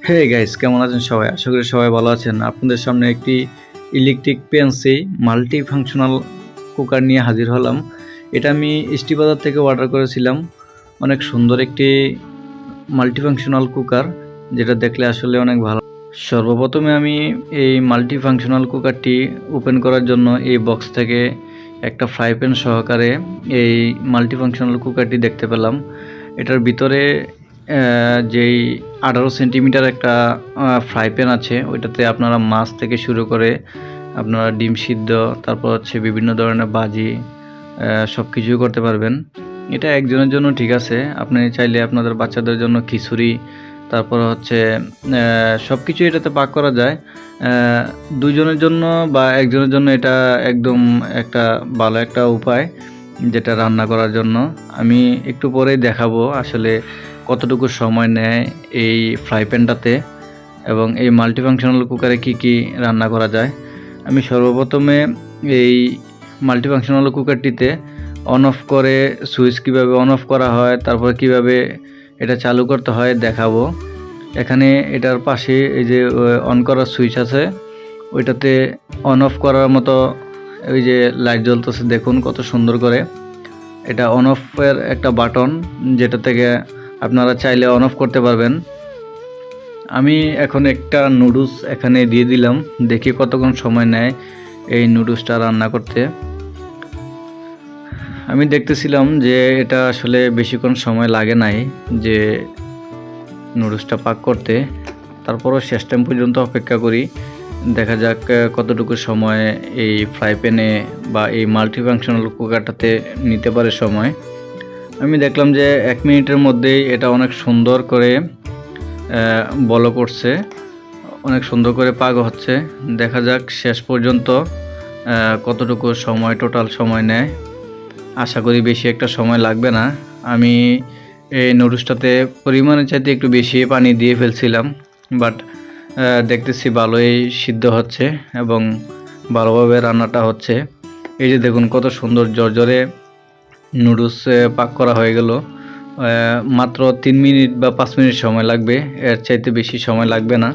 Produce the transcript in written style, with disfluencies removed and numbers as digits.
Hey guys, কেমন আছেন সবাই? আশা করি সবাই ভালো আছেন। আপনাদের সামনে একটি ইলেকট্রিক পেন্সি মাল্টি ফাংশনাল কুকার নিয়ে হাজির হলাম। এটা আমি ইস্টি বাজার থেকে অর্ডার করেছিলাম। অনেক সুন্দর একটি মাল্টি ফাংশনাল কুকার, যেটা দেখলে আসলে অনেক ভালো। সর্বপ্রথমে আমি এই মাল্টি ফাংশনাল কুকারটি ওপেন করার জন্য এই বক্স থেকে একটা ফ্রাই প্যান সহকারে এই মাল্টি ফাংশনাল কুকারটি দেখতে পেলাম। এটার ভিতরে যেই 18 সেন্টিমিটার একটা ফ্রাই প্যান আছে, ওইটাতে আপনারা মাছ থেকে শুরু করে আপনারা ডিম সিদ্ধ, তারপর হচ্ছে বিভিন্ন ধরনের ভাজি সব কিছুই করতে পারবেন। এটা একজনের জন্য ঠিক আছে, আপনি চাইলে আপনাদের বাচ্চাদের জন্য খিচুড়ি, তারপর হচ্ছে সব কিছু এটাতে পাক করা যায়। দুইজনের জন্য বা একজনের জন্য এটা একদম একটা ভালো একটা উপায় যেটা রান্না করার জন্য। আমি একটু পরেই দেখাবো আসলে কতটুকু সময় নেয় এই ফ্রাই প্যানটাতে এবং এই মাল্টিফাংশনাল কুকারে কি কি রান্না করা যায়। আমি সর্বপ্রথমে এই মাল্টিফাংশনাল কুকারটিতে অন অফ করে সুইচ কিভাবে অন অফ করা হয়, তারপর কিভাবে এটা চালু করতে হয় দেখাবো। এখানে এটার পাশে এই যে অন করার সুইচ আছে, ওইটাতে অন অফ করার মতো ওই যে লাইট জ্বলতেছে, দেখুন কত সুন্দর করে। এটা অন অফের একটা বাটন, যেটা থেকে আপনারা চাইলে অন অফ করতে পারবেন। আমি এখন একটা নুডলস এখানে দিয়ে দিলাম, দেখি কতক্ষণ সময় নেয় এই নুডলসটা রান্না করতে। আমি দেখতেছিলাম যে এটা আসলে বেশিক্ষণ সময় লাগে নাই যে নুডলসটা পাক করতে। তারপরও শেষ টাইম পর্যন্ত অপেক্ষা করি, দেখা যাক কতটুকু সময় এই ফ্রাই প্যানে বা এই মাল্টিফাংশনাল কুকারটাতে নিতে পারে সময়। আমি দেখলাম যে 1 মিনিটের মধ্যেই এটা অনেক সুন্দর করে বল করছে, অনেক সুন্দর করে পাক হচ্ছে। দেখা যাক শেষ পর্যন্ত কতটুকু সময় টোটাল সময় নেয়। আশা করি বেশি একটা সময় লাগবে না। আমি এই নুডলসটাতে পরিমাণের চাইতে একটু বেশি পানি দিয়ে ফেলছিলাম, বাট দেখতেছি ভালোই সিদ্ধ হচ্ছে এবং ভালোভাবে রান্নাটা হচ্ছে। এই যে দেখুন কত সুন্দর জর্জরে নুডলস পাক করা হয়ে গেল। মাত্র 3 মিনিট বা 5 মিনিট সময় লাগবে, এর চাইতে বেশি সময় লাগবে না।